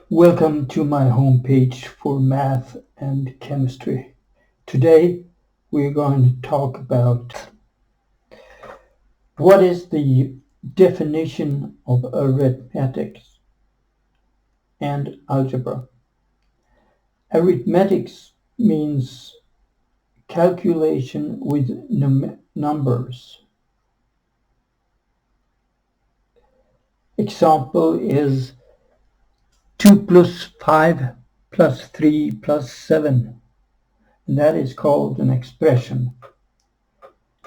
Welcome to my homepage for math and chemistry. Today we're going to talk about what is the definition of arithmetics and algebra. Arithmetics means calculation with numbers. Example is 2 plus 5 plus 3 plus 7. And that is called an expression.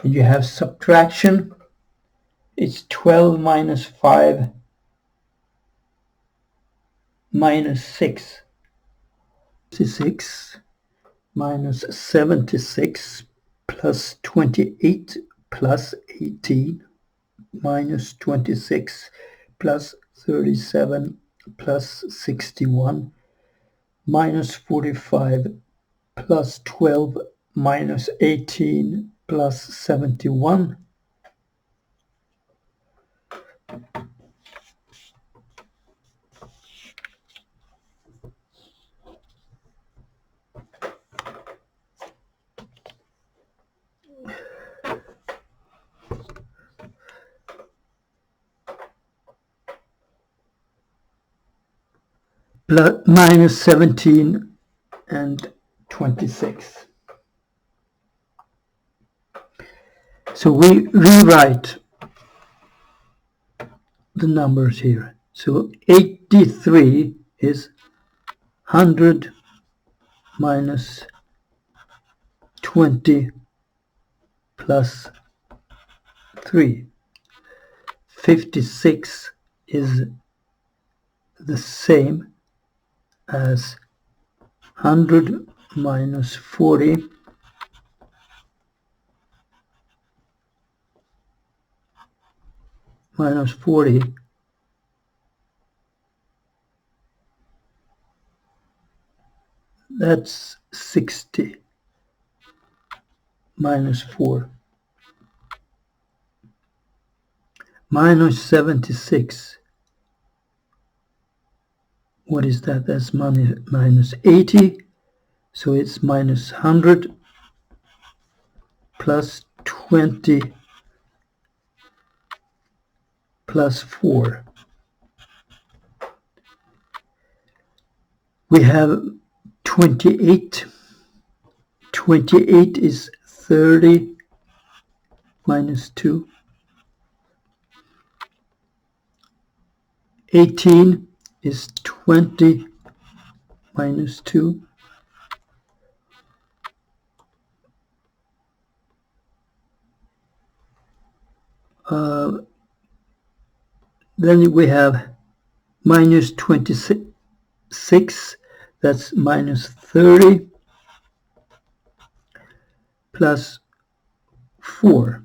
And you have subtraction. It's 12 minus 5 minus 6. 66 minus 76 plus 28 plus 18 minus 26 plus 37 plus 61 minus 45 plus 12 minus 18 plus 71. Plus minus 17 and 26. So we rewrite the numbers here. So 83 is 100 minus 20 plus 3. 56 is the same as 100 minus 40 minus 40 that's 60 minus 4 minus 76. What is that? That's minus 80. So it's minus 100 plus 20 plus 4. We have 28. 28 is 30 minus 2. 18 is 20 minus 2. Then we have minus 26, that's minus 30 plus 4.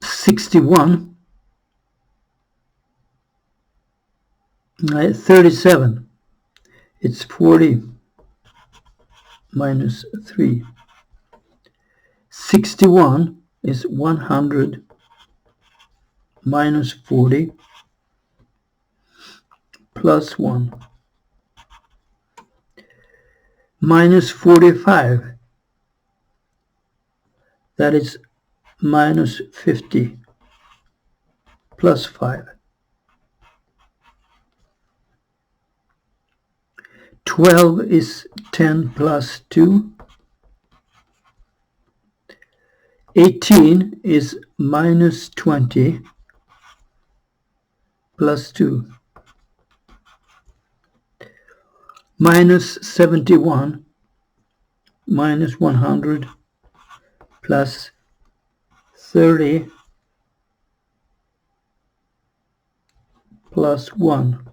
61, 37, it's 40 minus 3. 61 is 100 minus 40 plus 1. Minus 45, that is minus 50 plus 5. 12 is 10 plus 2. 18 is minus 20 plus 2. Minus 71 minus 100 plus 30 plus 1.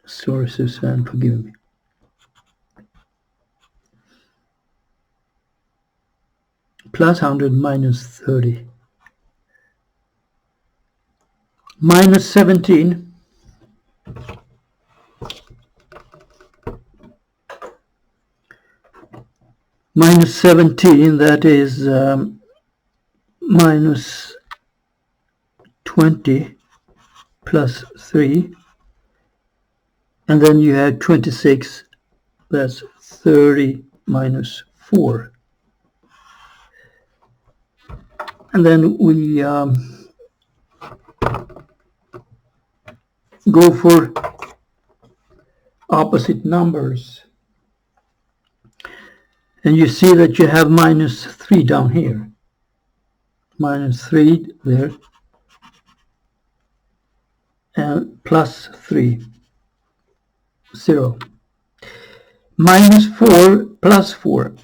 Sorry, Suzanne, forgive me. Plus 100 minus 30. Minus 17 minus 17, that is minus 20 plus 3, and then you have 26, that's 30 minus 4. And then we go for opposite numbers. And you see that you have minus 3 down here. Minus 3 there. And plus 3. 0. Minus 4 plus 4.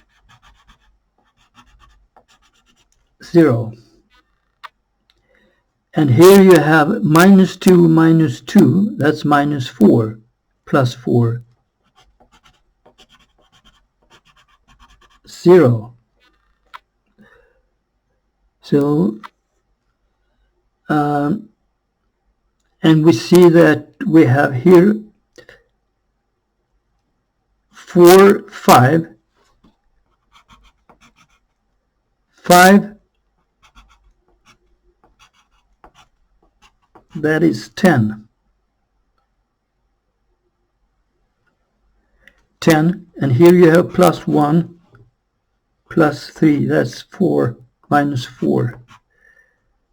0. And here you have minus 2, that's minus 4, plus 4, 0. So, and we see that we have here 4, 5, 5, that is 10. 10, and here you have plus 1, plus 3, that's 4, minus 4.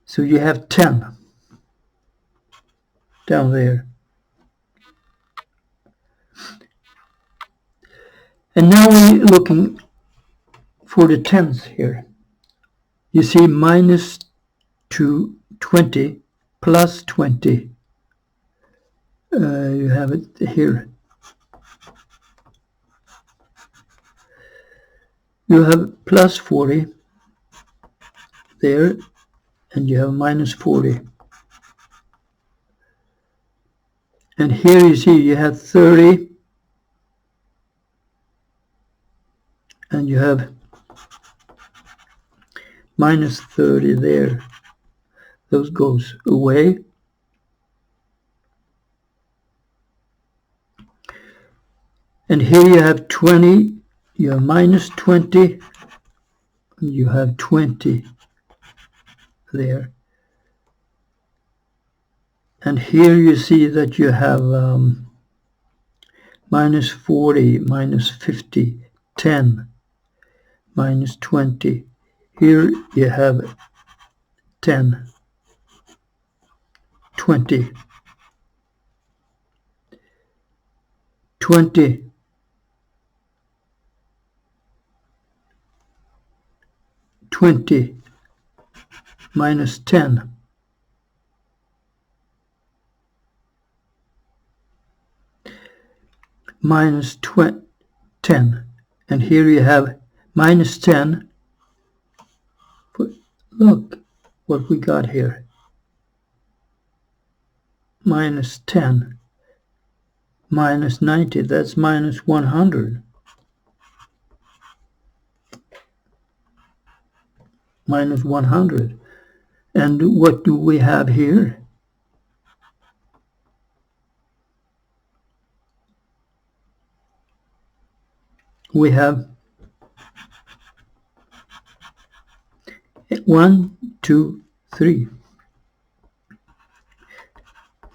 So you have 10 down there. And now we're looking for the tens here. You see minus 20 plus 20. You have it here. You have plus 40 there, and you have minus 40. And here you see you have 30, and you have minus 30 there. Those goes away. And here you have 20, you have minus 20, and you have 20 there. And here you see that you have minus 40, minus 50, 10, minus 20. Here you have 10, 20, 20, 20, minus 10, minus 10, and here you have minus 10. Look what we got here. Minus 10, minus 90, that's minus 100. Minus 100. And what do we have here? We have 1, 2, 3.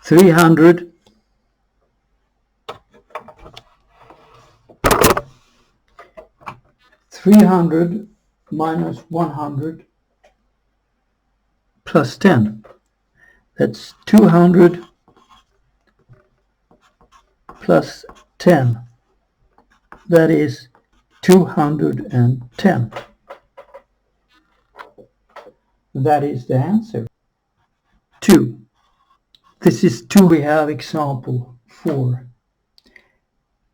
300 minus 100 plus 10. That's 200 plus 10. That is 210. That is the answer. 2. This is 2. We have example 4.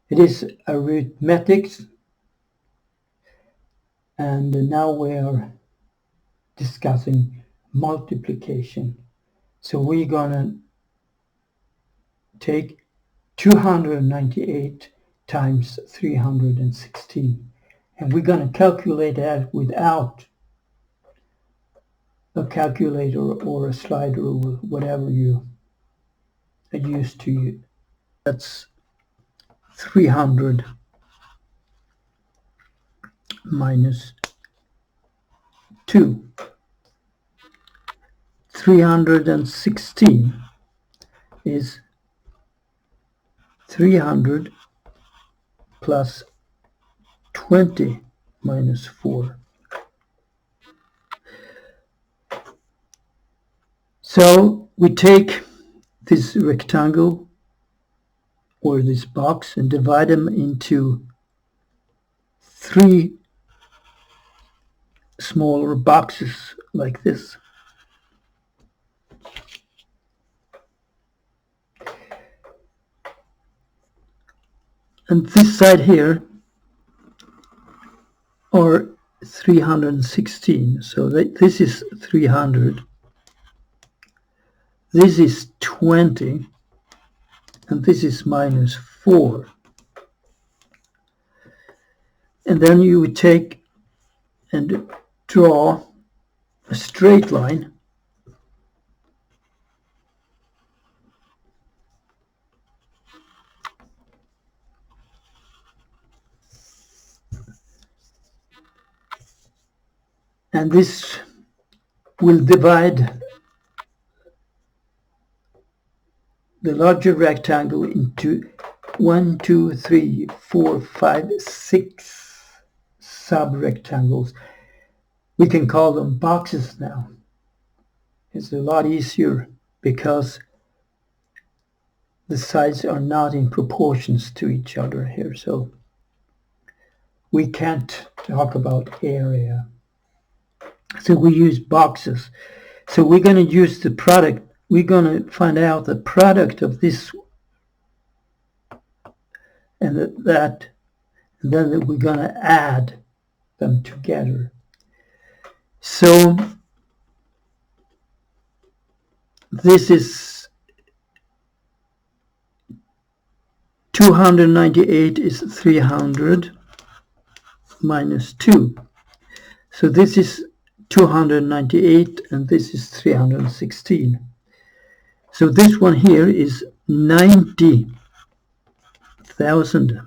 It is arithmetics, and now we are discussing multiplication. So we're gonna take 298 times 316, and we're gonna calculate that without a calculator or a slide rule, whatever you are used to. That's 300 minus 2. 316 is 300 plus 20 minus 4. So we take this rectangle or this box and divide them into 3 smaller boxes like this. And this side here are 316. So this is 300. This is 20. And this is minus 4. And then you would take and draw a straight line. And this will divide the larger rectangle into 1, 2, 3, 4, 5, 6 sub-rectangles. We can call them boxes now. It's a lot easier because the sides are not in proportions to each other here, so we can't talk about area. So we use boxes. So we're going to use the product. We're going to find out the product of this and that, and then we're going to add them together. So this is 298 is 300 minus 2. So this is 298 and this is 316. So this one here is 90,000.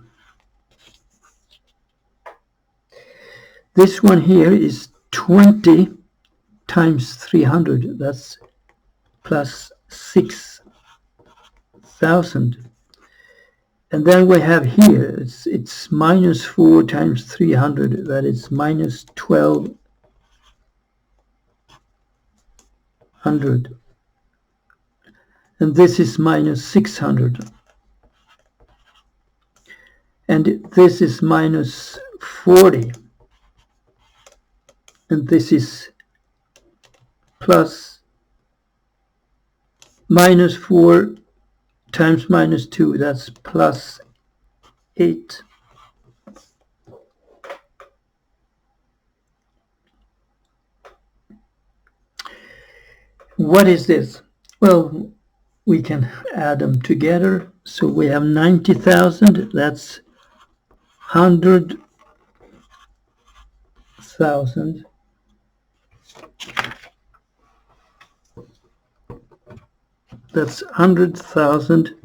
This one here is 20 times 300. That's plus 6,000. And then we have here, it's minus 4 times 300. That is minus 1,200. And this is minus 600. And this is minus 40. And this is plus minus 4 times minus 2, that's plus 8. What is this? Well, we can add them together. So we have 90,000, that's 100,000. That's 100,000.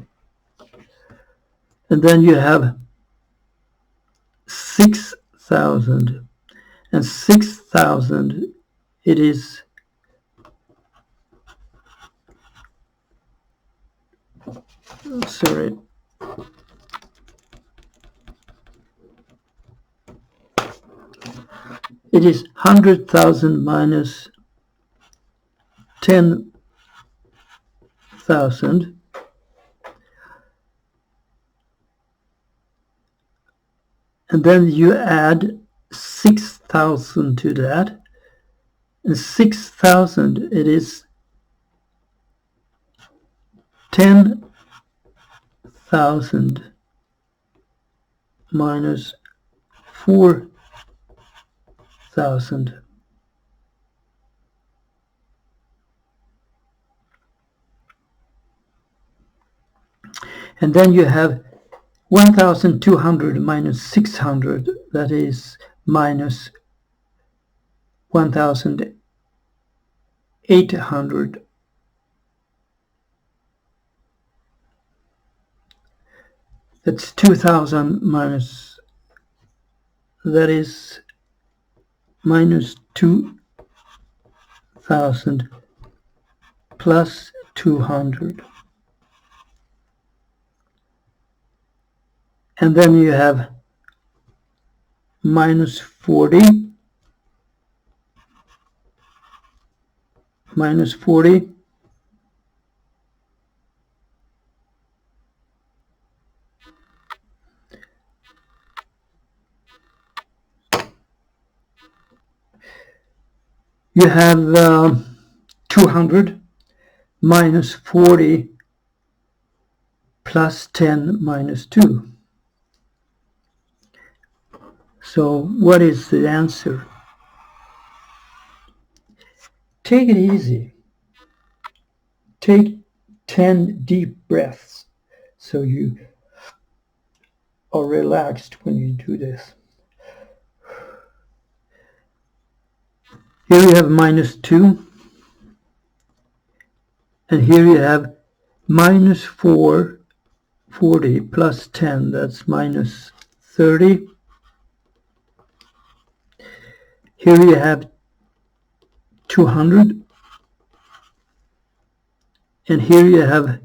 And then you have 6,000. And 6,000, it is sorry. It is 100,000 minus 10,000. And then you add 6,000 to that. And 6,000, it is 10,000 minus 4,000. And then you have 1,200 minus 600, that is minus 1,800. That's 2,000 minus, that is minus 2,000 plus 200. And then you have minus 40, minus 40, you have 200 minus 40 plus 10 minus 2. So what is the answer? Take it easy. Take 10 deep breaths so you are relaxed when you do this. Here you have minus 2, and here you have minus 440 plus 10, that's minus 30. Here you have 200, and here you have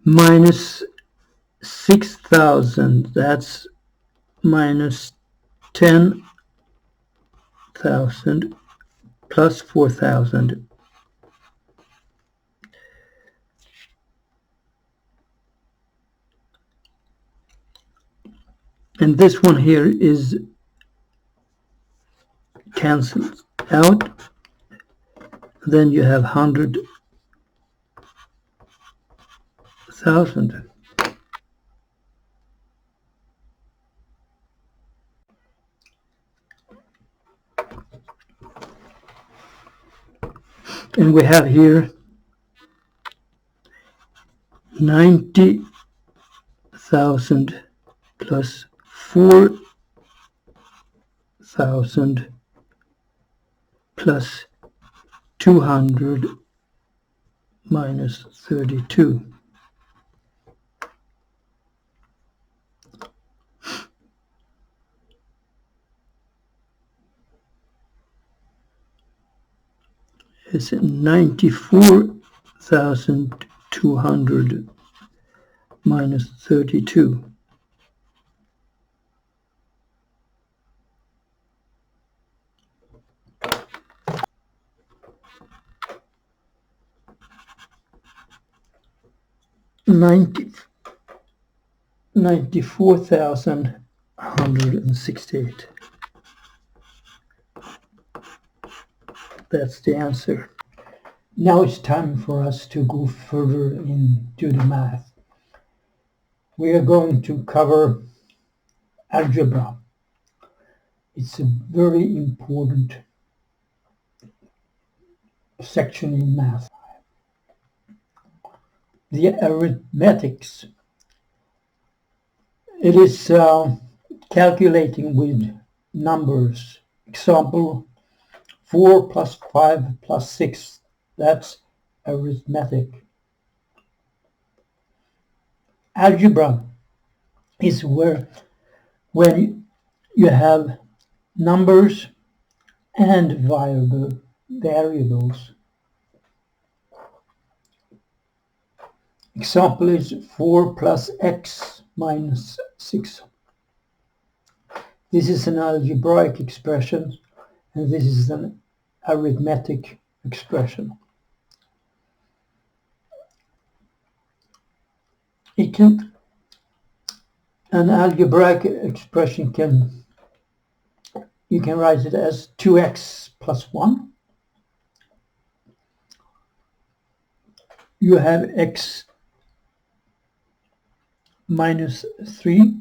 minus 6,000, that's minus 10,000 plus 4,000. And this one here is cancelled out. Then you have 100,000. And we have here 90,000 plus 4,000 plus 200 minus 32. It's 94,200 minus 32. $94,168. That's the answer. Now it's time for us to go further into the math. We are going to cover algebra. It's a very important section in math. The arithmetics. It is calculating with numbers. Example, 4 plus 5 plus 6. That's arithmetic. Algebra is when you have numbers and variables. Example is 4 plus x minus 6. This is an algebraic expression, and this is an arithmetic expression. An algebraic expression you can write it as 2x plus 1. You have x minus 3.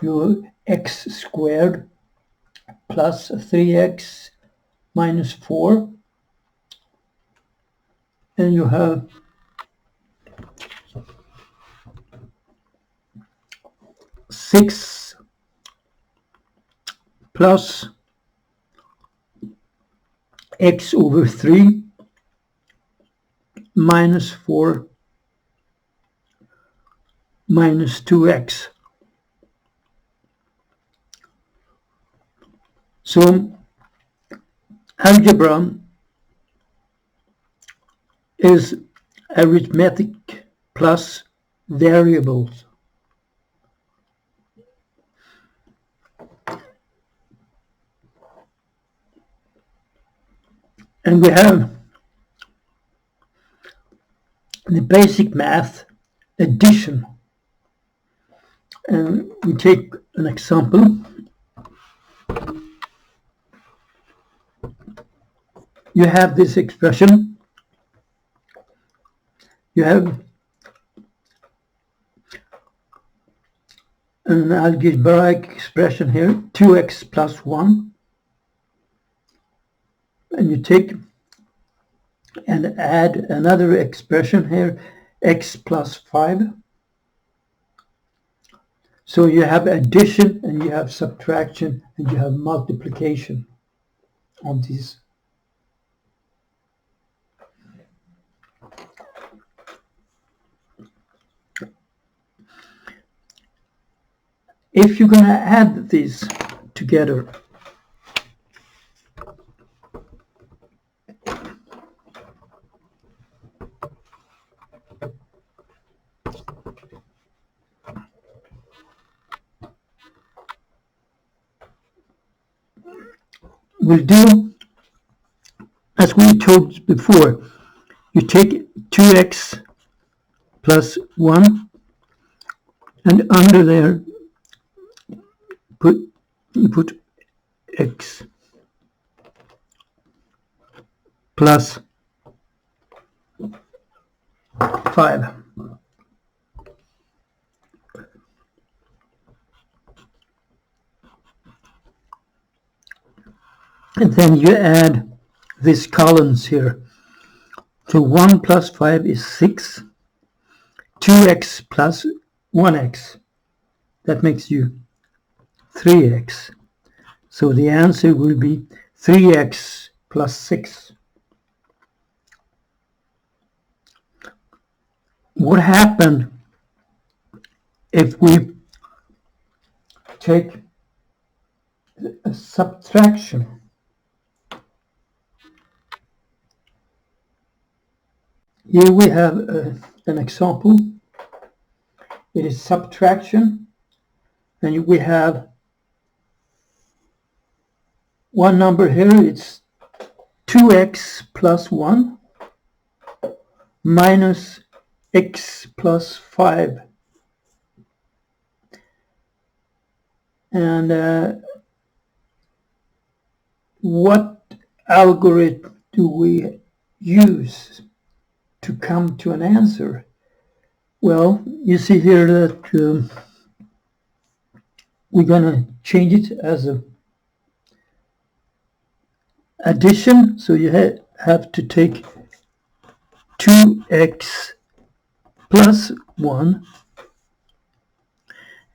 You have x squared plus 3x minus 4. And you have six plus x over 3 minus 4 minus 2x. So algebra is arithmetic plus variables. And we have the basic math, addition. And we take an example. You have this expression. You have an algebraic expression here, 2x plus 1. And you take and add another expression here, x plus 5. So you have addition and you have subtraction and you have multiplication on these. If you're going to add these together, we'll do as we told before. You take 2x plus 1 and under there you put x plus 5. And then you add these columns here. So 1 plus 5 is 6. 2x plus 1x. That makes you 3x. So the answer will be 3x plus 6. What happened if we take a subtraction? Here we have an example. It is subtraction, and we have one number here. It's 2x plus 1 minus x plus 5. And what algorithm do we use to come to an answer? Well, you see here that we're going to change it as a addition. So you have to take 2x plus 1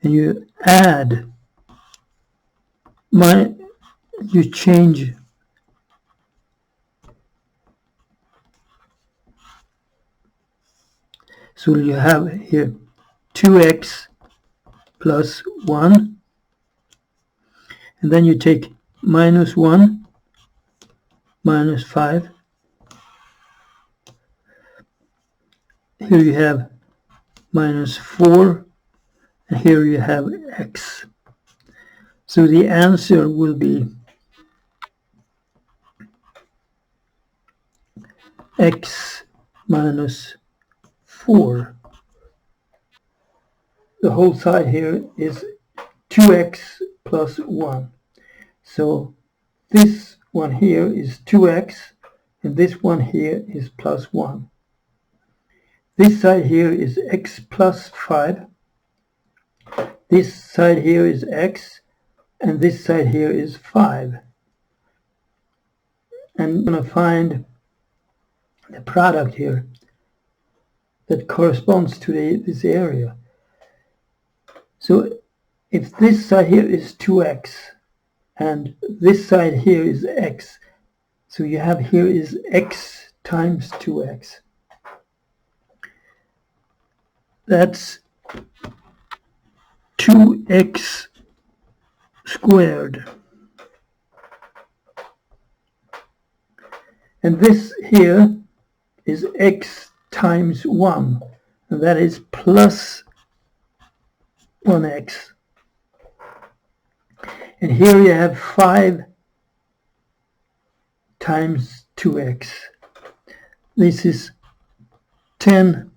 and you add you change so you have here 2x plus 1 and then you take minus 1 minus 5. Here you have minus 4 and here you have x. So the answer will be x minus 4. The whole side here is 2x plus 1. So this one here is 2x and this one here is plus 1. This side here is x plus 5. This side here is x and this side here is 5. And I'm going to find the product here that corresponds to this area. So if this side here is 2x and this side here is x, so you have here is x times 2x. That's 2x squared. And this here is x times 1, and that is plus 1x. And here you have 5 times 2x. This is 10x.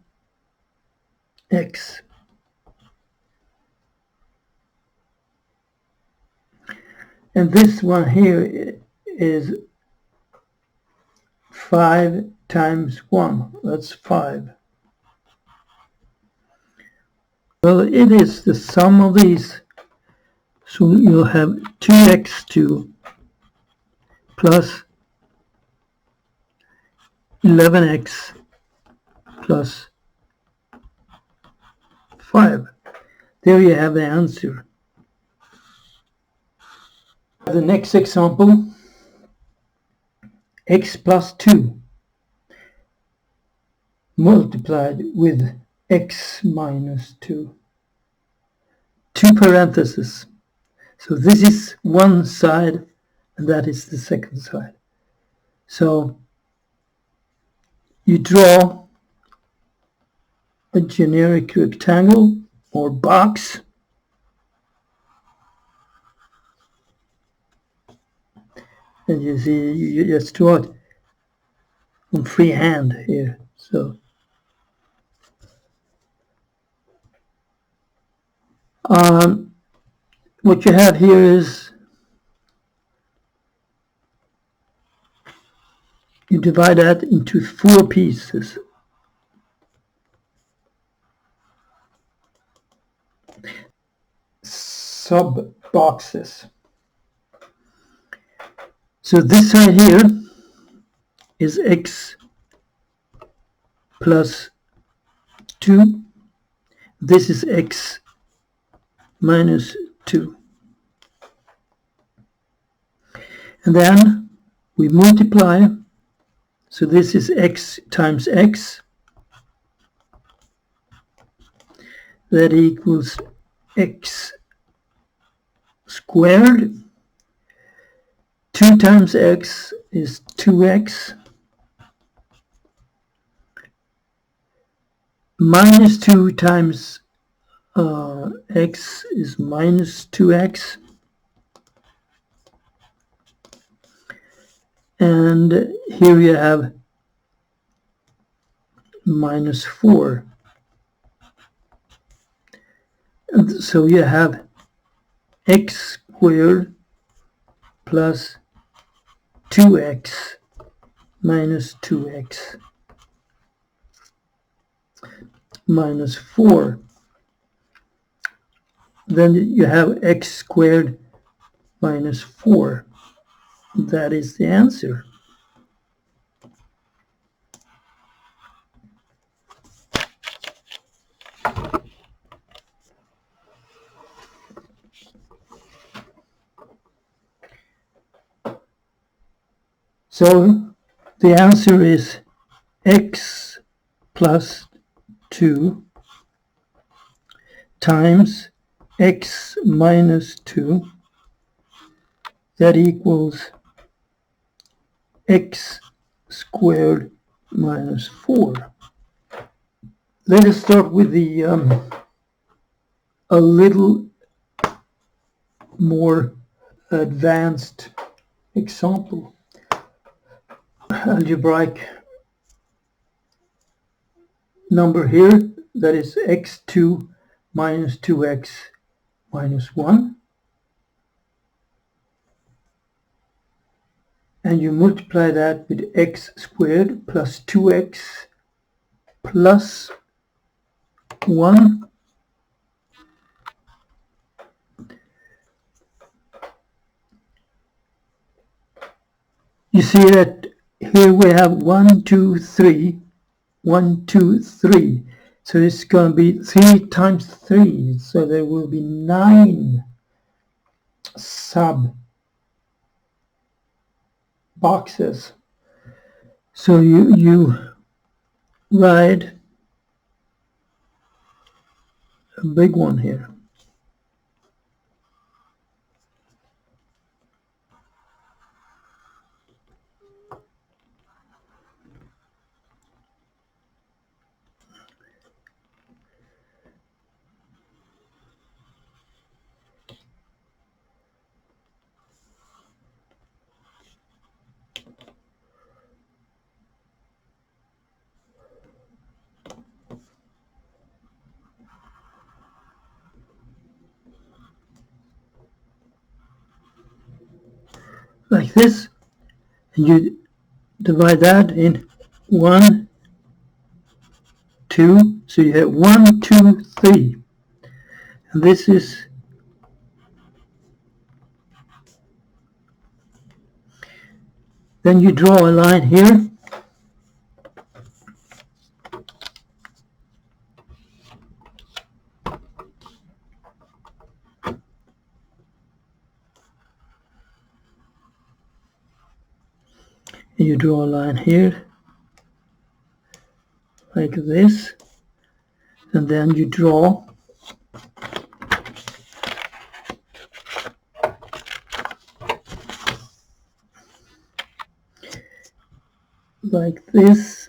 And this one here is 5 times 1. That's 5. Well, it is the sum of these. So you'll have 2x2 plus 11x plus 5. There you have the answer. The next example, x plus 2 multiplied with x minus 2. Two parentheses. So this is one side and that is the second side. So you draw a generic rectangle or box. And you see, you just draw it on freehand here. So what you have here is you divide that into 4 pieces. Sub boxes. So this side here is x plus 2. This is x minus 2. And then we multiply. So this is x times x. That equals x squared. 2 times x is 2x. Minus 2 times x is minus 2x. And here you have minus 4. And so you have x squared plus 2x minus 2x minus 4. Then you have x squared minus 4. That is the answer. So the answer is x plus 2 times x minus 2. That equals x squared minus 4. Let us start with the a little more advanced example. Algebraic number here, that is x2 minus 2x minus 1. And you multiply that with x squared plus 2x plus 1. You see that here we have 1, 2, 3, 1, 2, 3. So it's going to be 3 times 3. So there will be 9 sub boxes. So you write a big one here. Like this, and you divide that in 1, 2, so you have 1, 2, 3, and this is then you draw a line here, and you draw a line here like this, and then you draw like this,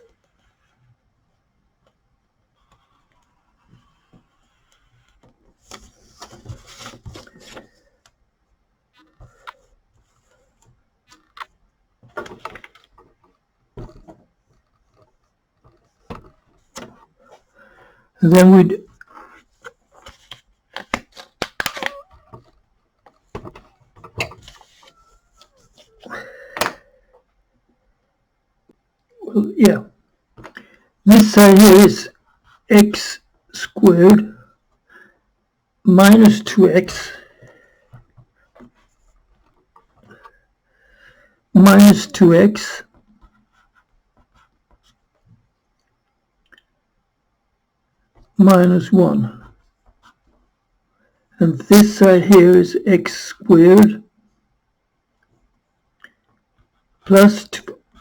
and then we'd yeah, this side here is x squared minus 2x minus 2x minus 1. And this side here is x squared plus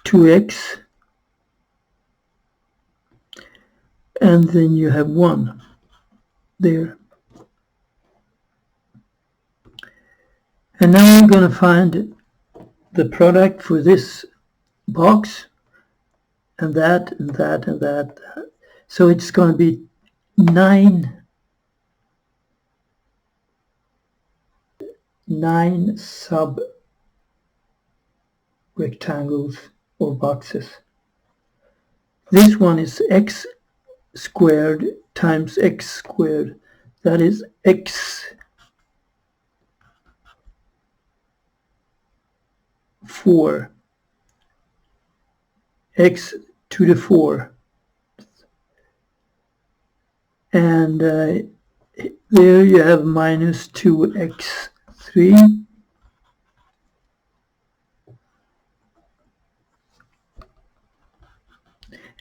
2x, and then you have 1 there. And now we're going to find the product for this box, and that, and that, and that. So it's going to be 9 sub rectangles or boxes. This one is x squared times x squared. That is x 4, x to the 4. And there you have minus 2x3.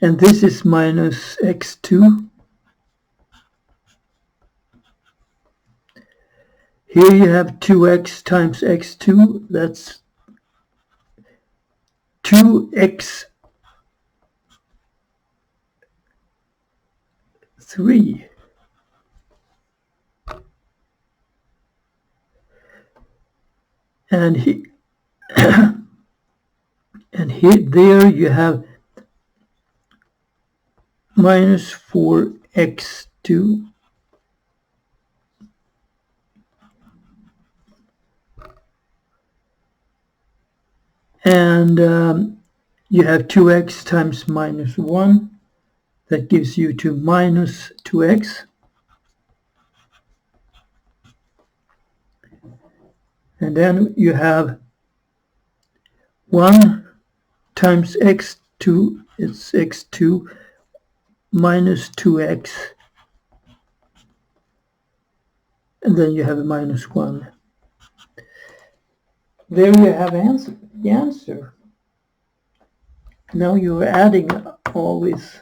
And this is minus x2. Here you have 2x times x2. That's 2x3. And there you have minus 4x2. And you have 2x times minus 1. That gives you to minus 2x. And then you have 1 times x2, it's x2 minus 2x. And then you have a minus 1. There you have the answer. Now you're adding all these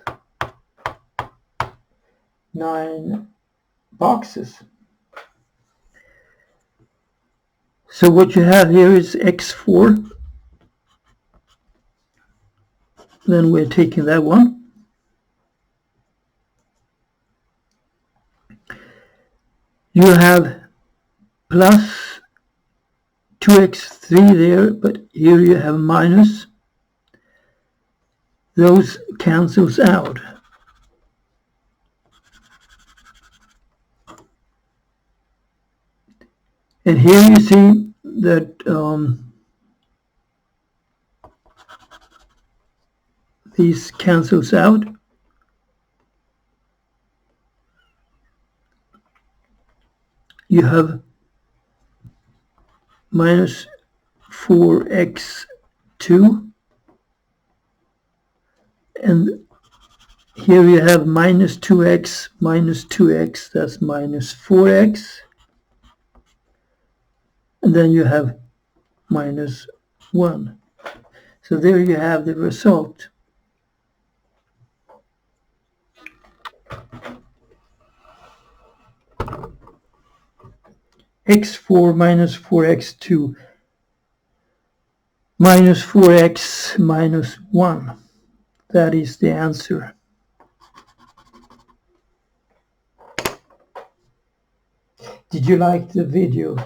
9 boxes. So what you have here is x4. Then we're taking that one. You have plus 2x3 there, but here you have minus. Those cancels out. And here you see that these cancels out. You have minus 4x2, and here you have minus 2x, that's minus 4x, and then you have minus 1. So there you have the result. x4 minus 4x2 minus 4x minus 1. That is the answer. Did you like the video?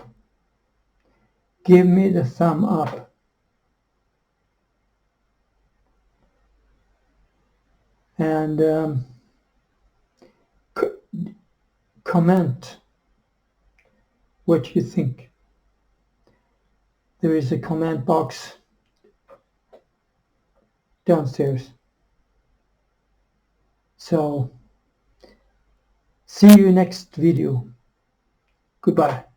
Give me the thumb up. And comment what you think. There is a comment box downstairs. So, see you next video. Goodbye.